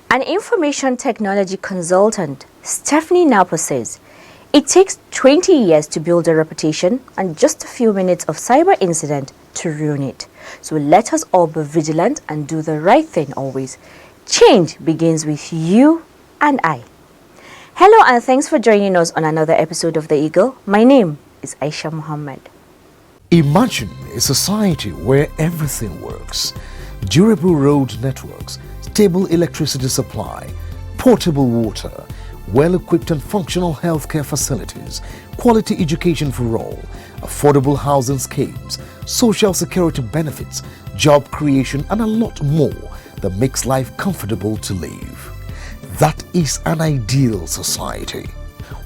An information technology consultant, Stephanie Napo, says it takes 20 years to build a reputation and just a few minutes of cyber incident to ruin it. So let us all be vigilant and do the right thing always. Change begins with you and I. Hello and thanks for joining us on another episode of The Eagle. My name is Aisha Muhammad. Imagine a society where everything works. Durable road networks, stable electricity supply, portable water, well-equipped and functional healthcare facilities, quality education for all, affordable housing schemes, social security benefits, job creation, and a lot more that makes life comfortable to live. That is an ideal society.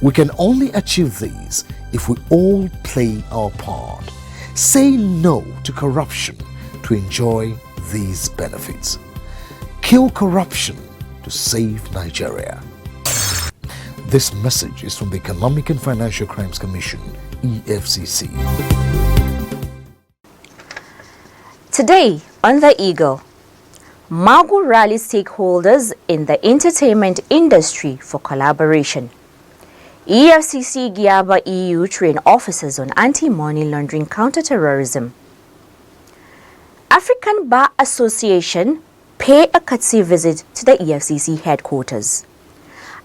We can only achieve these if we all play our part. Say no to corruption to enjoy these benefits. Kill corruption to save Nigeria. This message is from the Economic and Financial Crimes Commission, EFCC. Today on The Eagle, Magu rallies stakeholders in the entertainment industry for collaboration. EFCC Giaba EU train officers on anti-money laundering counter-terrorism. African Bar Association pay a courtesy visit to the EFCC headquarters.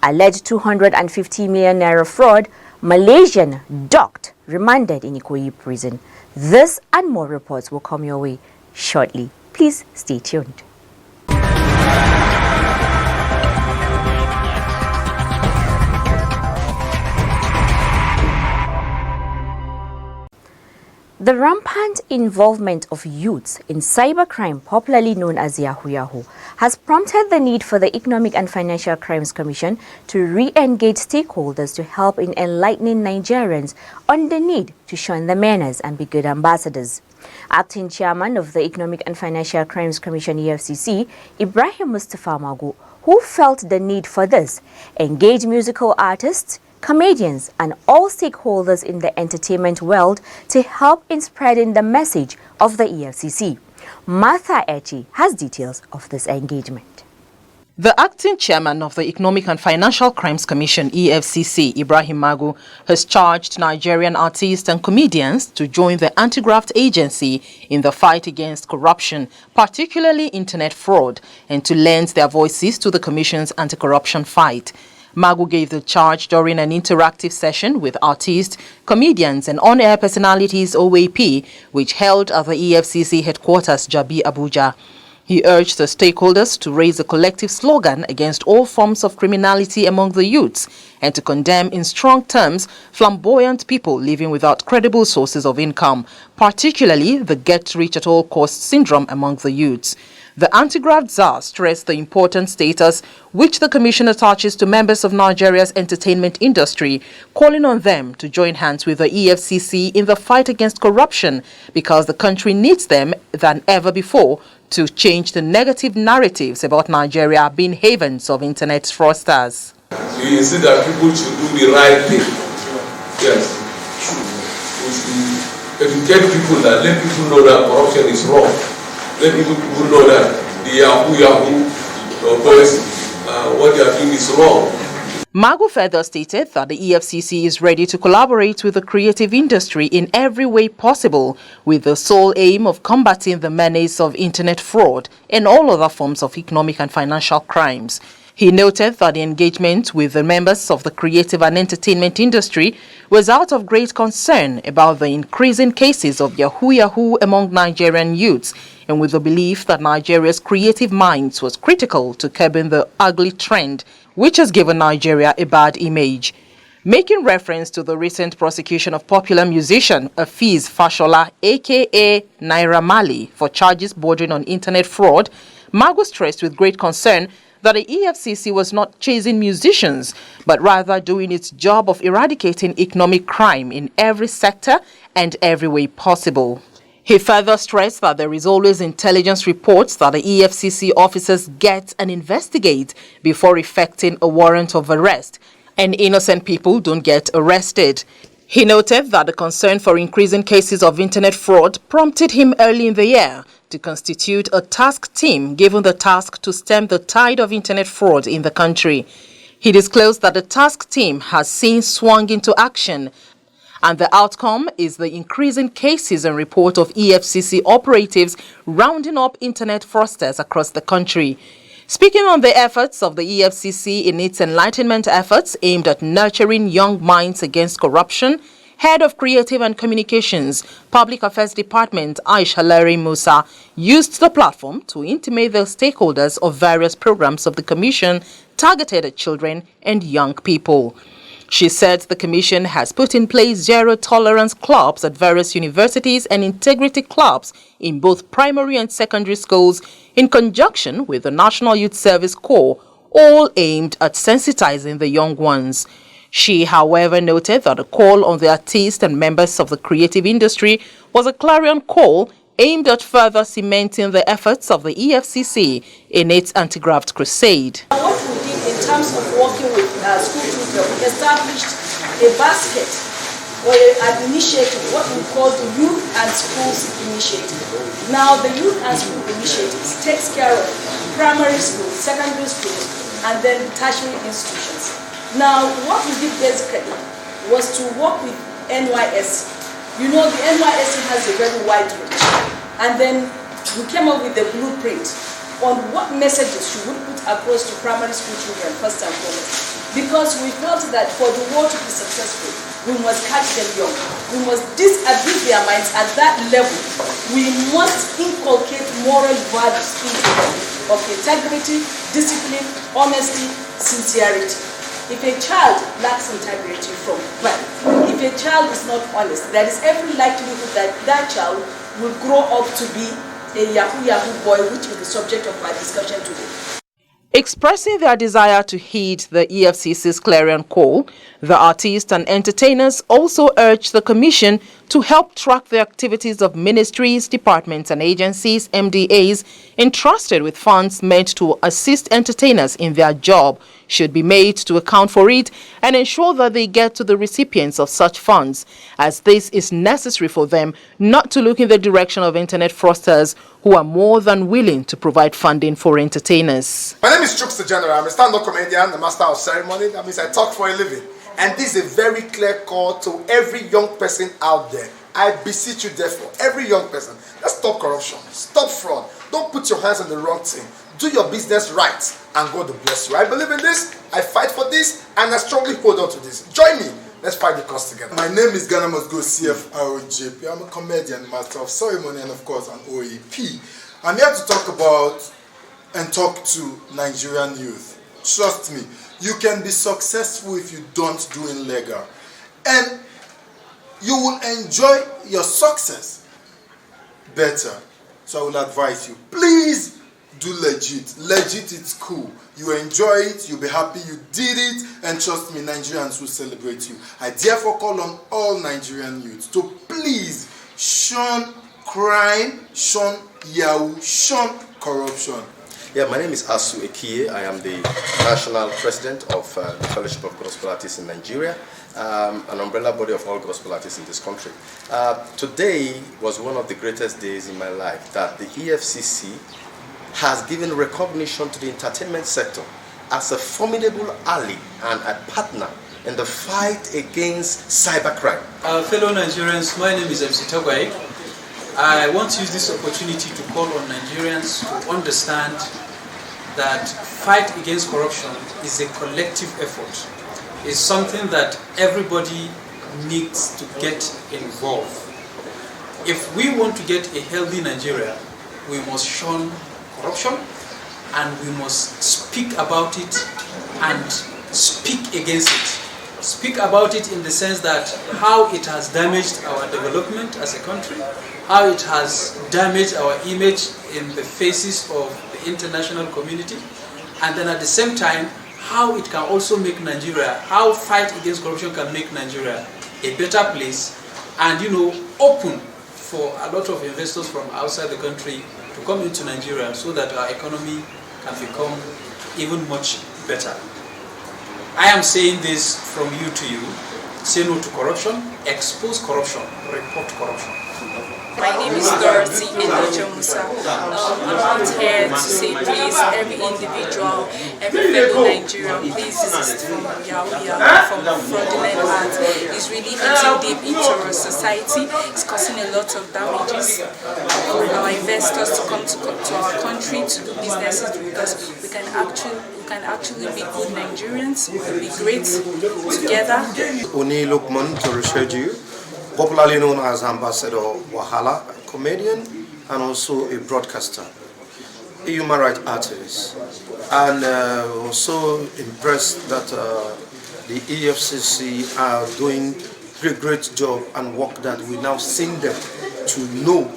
Alleged 250 million naira fraud, Malaysian docked, remanded in Ikoyi prison. This and more reports will come your way shortly. Please stay tuned. The rampant involvement of youths in cybercrime, popularly known as Yahoo Yahoo, has prompted the need for the Economic and Financial Crimes Commission to re-engage stakeholders to help in enlightening Nigerians on the need to shun the manners and be good ambassadors. Acting Chairman of the Economic and Financial Crimes Commission EFCC, Ibrahim Mustafa Magu, who felt the need for this, engaged musical artists, comedians and all stakeholders in the entertainment world to help in spreading the message of the EFCC. Martha Echi has details of this engagement. The acting chairman of the Economic and Financial Crimes Commission, EFCC, Ibrahim Magu, has charged Nigerian artists and comedians to join the anti-graft agency in the fight against corruption, particularly internet fraud, and to lend their voices to the Commission's anti-corruption fight. Magu gave the charge during an interactive session with artists, comedians and on-air personalities OAP, which held at the EFCC headquarters, Jabi, Abuja. He urged the stakeholders to raise a collective slogan against all forms of criminality among the youths and to condemn in strong terms flamboyant people living without credible sources of income, particularly the get-rich-at-all-costs syndrome among the youths. The anti-graft czar stressed the important status which the Commission attaches to members of Nigeria's entertainment industry, calling on them to join hands with the EFCC in the fight against corruption because the country needs them than ever before to change the negative narratives about Nigeria being havens of internet fraudsters. You see that people should do the right thing. Yes. We should educate people, that let people know that corruption is wrong. Let people know that the Yahoo boys, what they are doing is wrong. Magu further stated that the EFCC is ready to collaborate with the creative industry in every way possible with the sole aim of combating the menace of internet fraud and all other forms of economic and financial crimes. He noted that the engagement with the members of the creative and entertainment industry was out of great concern about the increasing cases of Yahoo Yahoo among Nigerian youths, and with the belief that Nigeria's creative minds was critical to curbing the ugly trend, which has given Nigeria a bad image. Making reference to the recent prosecution of popular musician Afiz Fashola, aka Naira Marley, for charges bordering on internet fraud, Magu stressed with great concern that the EFCC was not chasing musicians, but rather doing its job of eradicating economic crime in every sector and every way possible. He further stressed that there is always intelligence reports that the EFCC officers get and investigate before effecting a warrant of arrest, and innocent people don't get arrested. He noted that the concern for increasing cases of internet fraud prompted him early in the year to constitute a task team given the task to stem the tide of internet fraud in the country. He disclosed that the task team has since swung into action, and the outcome is the increasing cases and report of EFCC operatives rounding up internet fraudsters across the country. Speaking on the efforts of the EFCC in its enlightenment efforts aimed at nurturing young minds against corruption, Head of Creative and Communications, Public Affairs Department Aisha Larry Musa used the platform to intimate the stakeholders of various programs of the Commission targeted at children and young people. She said the Commission has put in place zero-tolerance clubs at various universities and integrity clubs in both primary and secondary schools in conjunction with the National Youth Service Corps, all aimed at sensitizing the young ones. She, however, noted that a call on the artists and members of the creative industry was a clarion call aimed at further cementing the efforts of the EFCC in its anti-graft crusade. What we did in terms of working with school children, we established a basket or an initiative, what we call the Youth and Schools Initiative. Now, the Youth and School Initiative takes care of primary schools, secondary schools, and then tertiary institutions. Now, what we did basically was to work with NYSC. You know, the NYSC has a very wide reach. And then we came up with a blueprint on what messages you would put across to primary school children first and foremost. Because we felt that for the war to be successful, we must catch them young. We must disabuse their minds at that level. We must inculcate moral values into them of integrity, discipline, honesty, sincerity. If a child lacks integrity from birth, if a child is not honest, there is every likelihood that that child will grow up to be a yahoo boy, which is the subject of our discussion today. Expressing their desire to heed the EFCC's clarion call, the artists and entertainers also urged the Commission to help track the activities of ministries, departments and agencies, MDAs, entrusted with funds meant to assist entertainers in their job should be made to account for it and ensure that they get to the recipients of such funds, as this is necessary for them not to look in the direction of internet fraudsters who are more than willing to provide funding for entertainers. My name is Chooks the General. I'm a stand-up comedian, the master of ceremony. That means I talk for a living. And this is a very clear call to every young person out there. I beseech you therefore, every young person, let's stop corruption, stop fraud. Don't put your hands on the wrong thing. Do your business right, and God will bless you. I believe in this, I fight for this, and I strongly hold on to this. Join me. Let's fight the cause together. My name is Ghana Must Go CFROJP. I'm a comedian, master of ceremony, and of course an OAP. I'm here to talk about and talk to Nigerian youth. Trust me, you can be successful if you don't do illegal. And you will enjoy your success better. So I will advise you, please do legit. Legit, it's cool. You enjoy it, you'll be happy you did it, and trust me, Nigerians will celebrate you. I therefore call on all Nigerian youths to please shun crime, shun yahoo, shun corruption. Yeah, my name is Asu Ekie. I am the national president of the Fellowship of Gospel Artists in Nigeria, an umbrella body of all gospel artists in this country. Today was one of the greatest days in my life that the EFCC has given recognition to the entertainment sector as a formidable ally and a partner in the fight against cybercrime. Fellow Nigerians, my name is MC Tagwai. I want to use this opportunity to call on Nigerians to understand that fight against corruption is a collective effort. It's something that everybody needs to get involved. If we want to get a healthy Nigeria, we must shun corruption, and we must speak about it and speak against it. Speak about it in the sense that how it has damaged our development as a country, how it has damaged our image in the faces of the international community, and then at the same time, how it can also make Nigeria, how fight against corruption can make Nigeria a better place, and open for a lot of investors from outside the country to come into Nigeria so that our economy can become even much better. I am saying this from you to you. Say no to corruption, expose corruption, report corruption. My name is Dorothy Musa. I'm out here to say please, every individual, every fellow Nigerian, please desist from Yahoo, from fraudulent ads. It's really eating deep into our society. It's causing a lot of damages for our investors to come to our country to do businesses with us. We can actually be good Nigerians. We can be great together. Uni Lukman Torusheju, popularly known as Ambassador Wahala, a comedian and also a broadcaster, a human rights activist. And was so impressed that the EFCC are doing a great job and work that we now seen them to know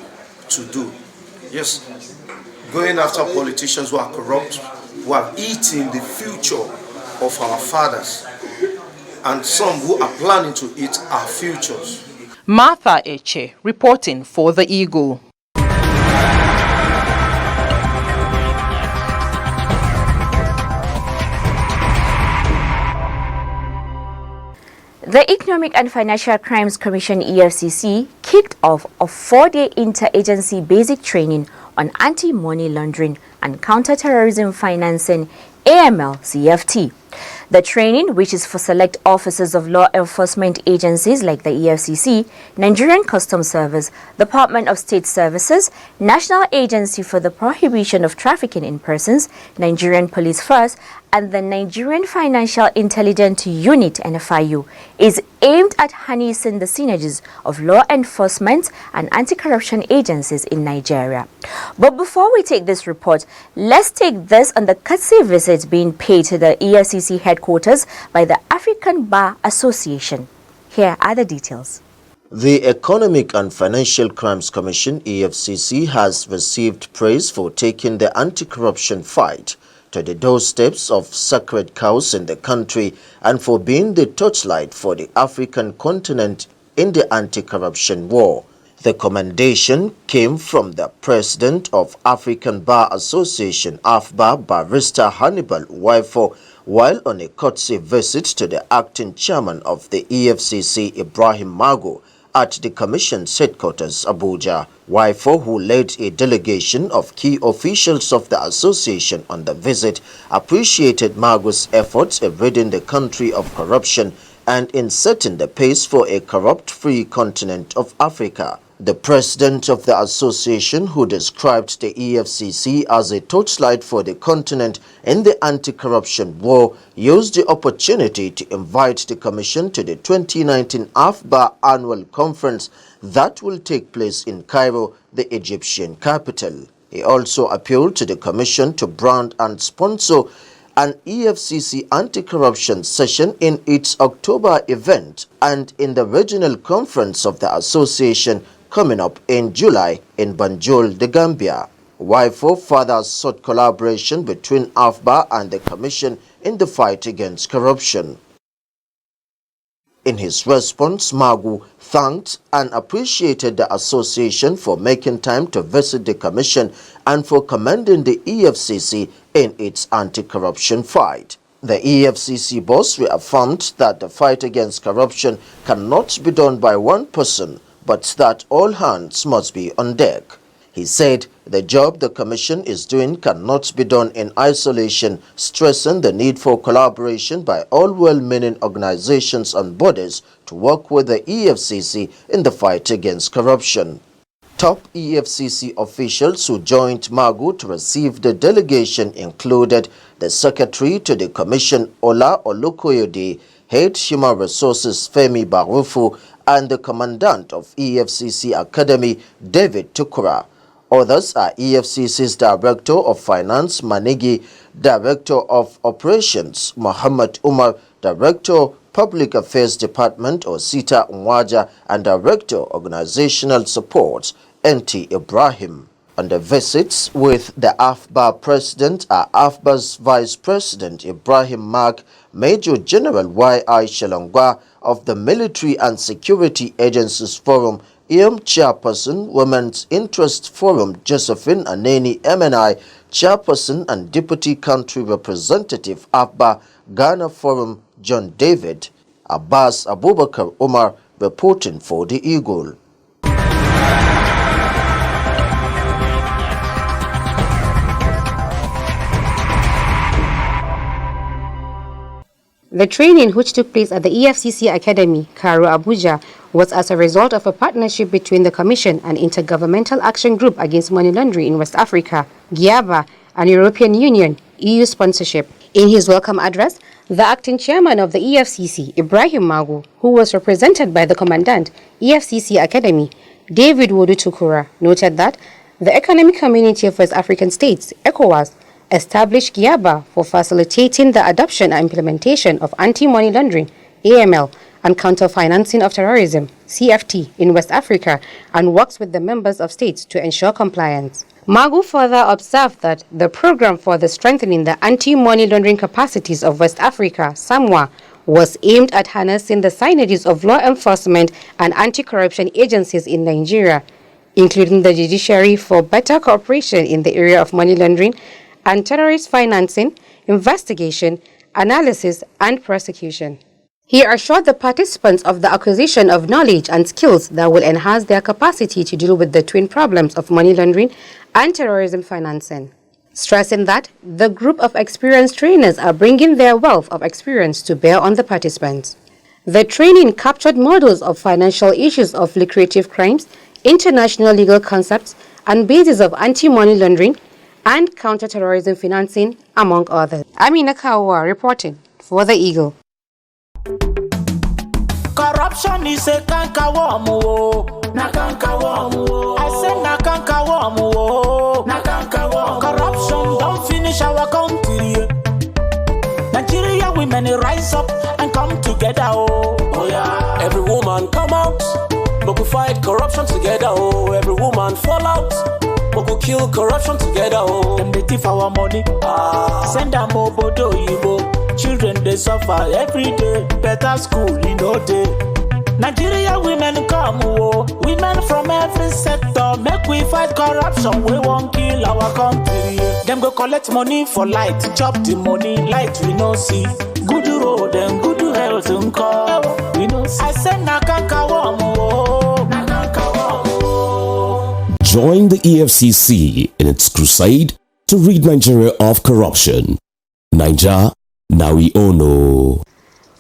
to do. Yes, going after politicians who are corrupt, who have eaten the future of our fathers, and some who are planning to eat our futures. Martha Eche, reporting for The Eagle. The Economic and Financial Crimes Commission (EFCC) kicked off a 4-day interagency basic training on anti-money laundering and counter-terrorism financing (AML-CFT). The training, which is for select officers of law enforcement agencies like the EFCC, Nigerian Customs Service, Department of State Services, National Agency for the Prohibition of Trafficking in Persons, Nigerian Police Force, and the Nigerian Financial Intelligence Unit (NFIU), is aimed at harnessing the synergies of law enforcement and anti-corruption agencies in Nigeria. But before we take this report, let's take this on the courtesy visit being paid to the EFCC headquarters by the African Bar Association. Here are the details. The Economic and Financial Crimes Commission (EFCC) has received praise for taking the anti-corruption fight to the doorsteps of sacred cows in the country and for being the torchlight for the African continent in the anti-corruption war. The commendation came from the President of African Bar Association (AFBA), Barrister Hannibal Waifo, while on a courtesy visit to the acting chairman of the EFCC, Ibrahim Magu, at the Commission's headquarters, Abuja. Waifo, who led a delegation of key officials of the association on the visit, appreciated Magu's efforts in ridding the country of corruption and in setting the pace for a corrupt-free continent of Africa. The president of the association, who described the EFCC as a torchlight for the continent in the anti-corruption war, used the opportunity to invite the commission to the 2019 AFBA annual conference that will take place in Cairo, the Egyptian capital. He also appealed to the commission to brand and sponsor an EFCC anti-corruption session in its October event and in the regional conference of the association coming up in July in Banjul, the Gambia. Waifo further sought collaboration between AFBA and the Commission in the fight against corruption. In his response, Magu thanked and appreciated the association for making time to visit the Commission and for commending the EFCC in its anti-corruption fight. The EFCC boss reaffirmed that the fight against corruption cannot be done by one person, but that all hands must be on deck. He said the job the Commission is doing cannot be done in isolation, stressing the need for collaboration by all well-meaning organizations and bodies to work with the EFCC in the fight against corruption. Top EFCC officials who joined Magu to receive the delegation included the Secretary to the Commission, Ola Olukoyede, Head Human Resources Femi Barufu, and the Commandant of EFCC Academy, David Tukura. Others are EFCC's Director of Finance, Manigi, Director of Operations, Muhammad Umar, Director Public Affairs Department, Osita Nwaja, and Director Organizational Support, Nt. Ibrahim. On the visits with the AFBA president are AFBA's vice president Ibrahim Mag, Major General Y.I. Shalangwa of the Military and Security Agencies Forum, EM Chairperson, Women's Interest Forum Josephine Aneni MNI Chairperson and Deputy Country Representative AFBA Ghana Forum John David. Abbas Abubakar Omar reporting for the Eagle. The training, which took place at the EFCC Academy, Cairo, Abuja, was as a result of a partnership between the Commission and Intergovernmental Action Group Against Money Laundering in West Africa, GIABA, and European Union, EU sponsorship. In his welcome address, the acting chairman of the EFCC, Ibrahim Magu, who was represented by the commandant, EFCC Academy, David Wodu Tukura, noted that the Economic Community of West African States, ECOWAS, established GIABA for facilitating the adoption and implementation of anti-money laundering, AML, and counter-financing of terrorism, CFT, in West Africa, and works with the members of states to ensure compliance. Magu further observed that the program for the strengthening the anti-money laundering capacities of West Africa, SAMWA, was aimed at harnessing the synergies of law enforcement and anti-corruption agencies in Nigeria, including the judiciary, for better cooperation in the area of money laundering and terrorist financing, investigation, analysis, and prosecution. He assured the participants of the acquisition of knowledge and skills that will enhance their capacity to deal with the twin problems of money laundering and terrorism financing, stressing that the group of experienced trainers are bringing their wealth of experience to bear on the participants. The training captured models of financial issues of lucrative crimes, international legal concepts, and bases of anti-money laundering and counter-terrorism financing, among others. Amina Kawa reporting for the Eagle. Corruption is a cankerworm, na cankerworm. I say na cankerworm, na cankerworm. Corruption don't finish our country. Nigeria women rise up and come together, oh yeah. Every woman come out, but we fight corruption together, oh. Every woman fall out, but we kill corruption together, oh. Them they thief our money, send them obodo yibo. Children they suffer every day, better school in no day. Nigeria women come, oh, women from every sector, make we fight corruption, we won't kill our country. Them go collect money for light, chop the money, light we no see. Good road and good health and call, we no see. I said na cankerworm, oh, na cankerworm, oh. Join the EFCC in its crusade to rid Nigeria of corruption. Niger, now we all know.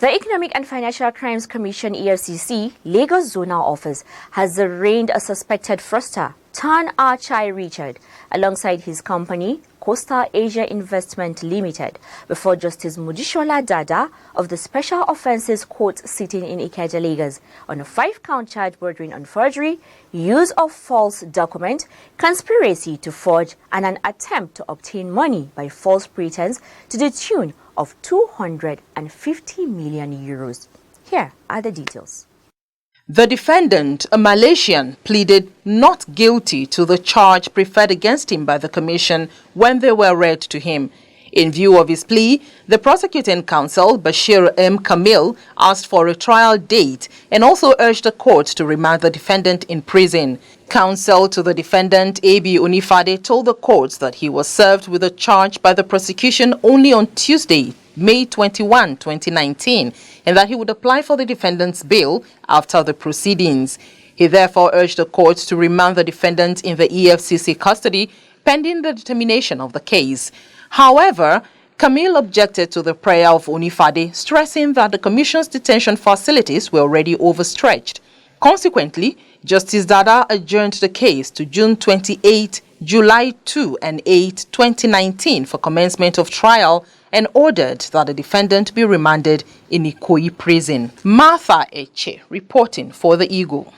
The Economic and Financial Crimes Commission EFCC Lagos Zonal Office has arraigned a suspected fraudster, Tan Achai Richard, alongside his company, Coastal Asia Investment Limited, before Justice Mujishola Dada of the Special Offences Court sitting in Ikeja, Lagos, on a 5-count charge bordering on forgery, use of false document, conspiracy to forge, and an attempt to obtain money by false pretense to the tune of 250 million euros. Here are the details. The defendant, a Malaysian, pleaded not guilty to the charge preferred against him by the commission when they were read to him. In view of his plea, the prosecuting counsel, Bashir M. Kamil, asked for a trial date and also urged the court to remand the defendant in prison. Counsel to the defendant, A.B. Unifade, told the court that he was served with a charge by the prosecution only on Tuesday, May 21, 2019, and that he would apply for the defendant's bail after the proceedings. He therefore urged the court to remand the defendant in the EFCC custody pending the determination of the case. However, Camille objected to the prayer of Unifade, stressing that the commission's detention facilities were already overstretched. Consequently, Justice Dada adjourned the case to June 28, July 2 and 8, 2019 for commencement of trial and ordered that the defendant be remanded in Ikoyi prison. Martha Eche reporting for the Eagle.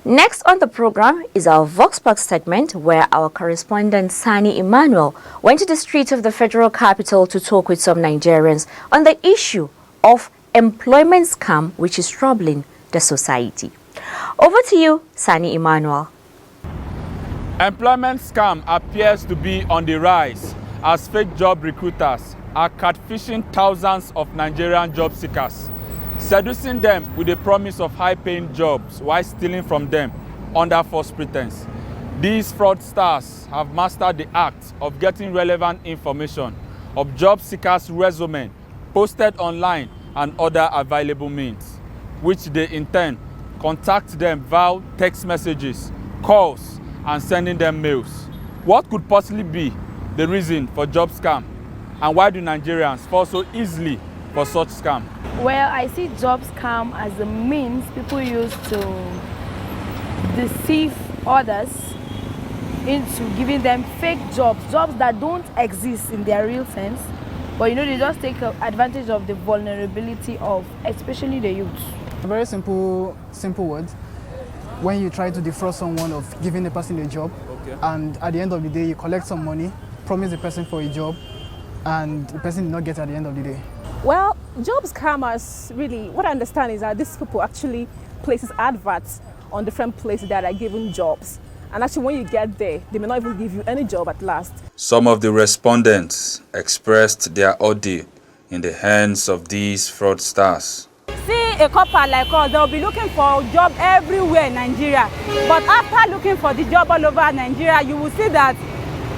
Next on the program is our Vox Pop segment, where our correspondent Sani Emmanuel went to the streets of the federal capital to talk with some Nigerians on the issue of employment scam, which is troubling the society. Over to you, Sani Emmanuel. Employment scam appears to be on the rise as fake job recruiters are catfishing thousands of Nigerian job seekers, seducing them with the promise of high-paying jobs while stealing from them under false pretense. These fraudsters have mastered the act of getting relevant information of job seekers' resume posted online and other available means, which they in turn contact them via text messages, calls, and sending them mails. What could possibly be the reason for job scam, and why do Nigerians fall so easily for such scam? Well, I see job scam as a means people use to deceive others into giving them fake jobs that don't exist in their real sense, but you know, they just take advantage of the vulnerability of especially the youth. A very simple word. When you try to defraud someone of giving the person a job, and at the end of the day you collect some money, promise the person for a job, and the person did not get at the end of the day. Well, job scammers, really, what I understand is that these people actually places adverts on different places that are giving jobs. And actually when you get there, they may not even give you any job at last. Some of the respondents expressed their ordeal in the hands of these fraudsters. See a couple like us, they'll be looking for a job everywhere in Nigeria. But after looking for the job all over Nigeria, you will see that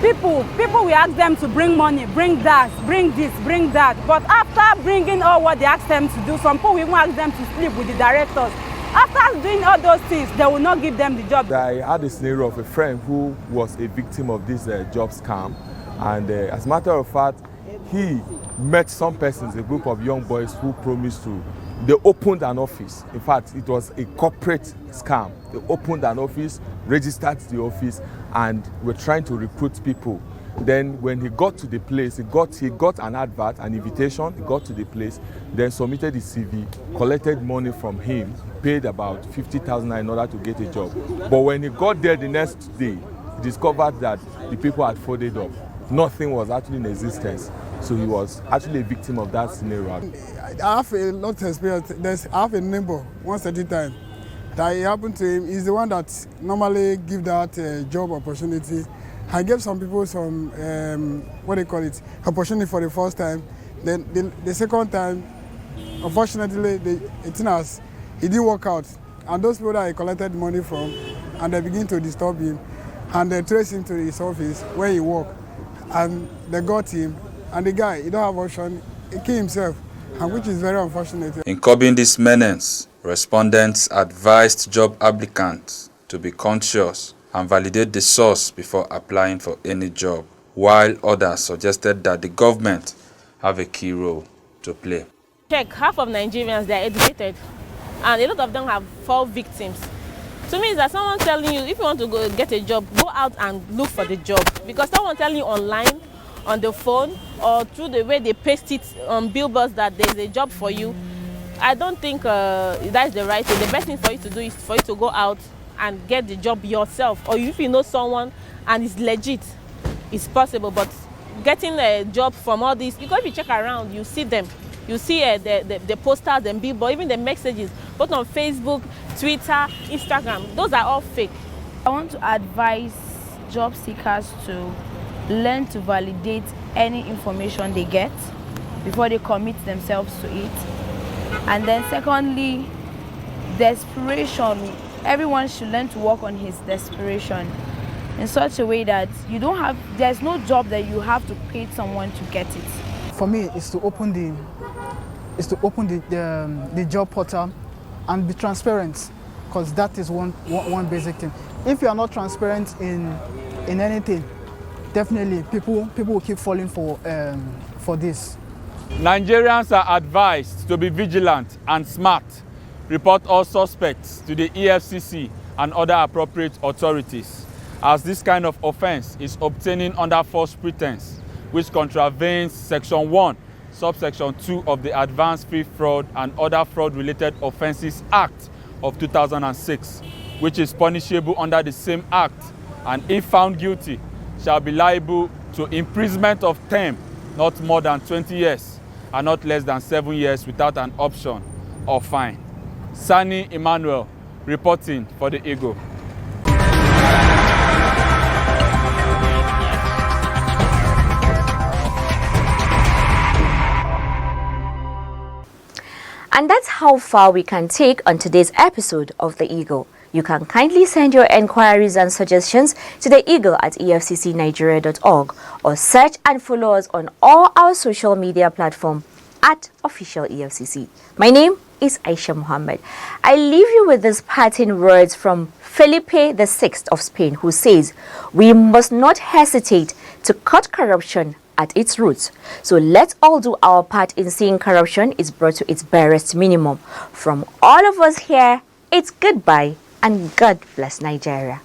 people will ask them to bring money, bring that, bring this, bring that. But after bringing all what they ask them to do, some people will even ask them to sleep with the directors. After doing all those things, they will not give them the job. I had a scenario of a friend who was a victim of this job scam. And as a matter of fact, he met some persons, a group of young boys who promised to. They opened an office. In fact, it was a corporate scam. They opened an office, registered the office, and were trying to recruit people. Then when he got to the place, he got an advert, an invitation, he got to the place, then submitted his CV, collected money from him, paid about 50,000 in order to get a job. But when he got there the next day, he discovered that the people had folded up. Nothing was actually in existence. So he was actually a victim of that scenario. I have a lot of experience. I have a neighbor once at a time that it happened to him. He's the one that normally give that job opportunity. I gave some people some, opportunity for the first time. Then the second time, unfortunately, it didn't work out. And those people that I collected money from, and they begin to disturb him, and they trace him to his office where he worked, and they got him. And the guy, he don't have option, he killed himself, and which is very unfortunate. In curbing this menace, respondents advised job applicants to be conscious and validate the source before applying for any job, while others suggested that the government have a key role to play. Check, half of Nigerians, they are educated, and a lot of them have fall victims. To me, it's that someone telling you, if you want to go get a job, go out and look for the job. Because someone telling you online, on the phone, or through the way they paste it on billboards that there's a job for you, I don't think that's the right thing. The best thing for you to do is for you to go out and get the job yourself. Or if you know someone and it's legit, it's possible. But getting a job from all these, because if you check around, you see them. You see the posters and billboards, even the messages, both on Facebook, Twitter, Instagram. Those are all fake. I want to advise job seekers to learn to validate any information they get before they commit themselves to it. And then secondly, desperation. Everyone should learn to work on his desperation in such a way that there's no job that you have to pay someone to get it. For me, it's to open the job portal and be transparent, because that is one basic thing. If you are not transparent in anything, definitely people will keep falling for this. Nigerians are advised to be vigilant and smart, report all suspects to the EFCC and other appropriate authorities, as this kind of offense is obtaining under false pretense, which contravenes Section 1, Subsection 2 of the Advanced Fee Fraud and Other Fraud-Related Offences Act of 2006, which is punishable under the same act, and if found guilty, shall be liable to imprisonment of term not more than 20 years and not less than 7 years without an option or fine. Sani Emmanuel, reporting for the Eagle. And that's how far we can take on today's episode of The Eagle. You can kindly send your enquiries and suggestions to The Eagle at efccnigeria.org or search and follow us on all our social media platforms at Official EFCC. My name is Aisha Muhammad. I leave you with these parting words from Felipe VI of Spain, who says, "We must not hesitate to cut corruption at its roots. So let's all do our part in seeing corruption is brought to its barest minimum." From all of us here, it's goodbye and God bless Nigeria.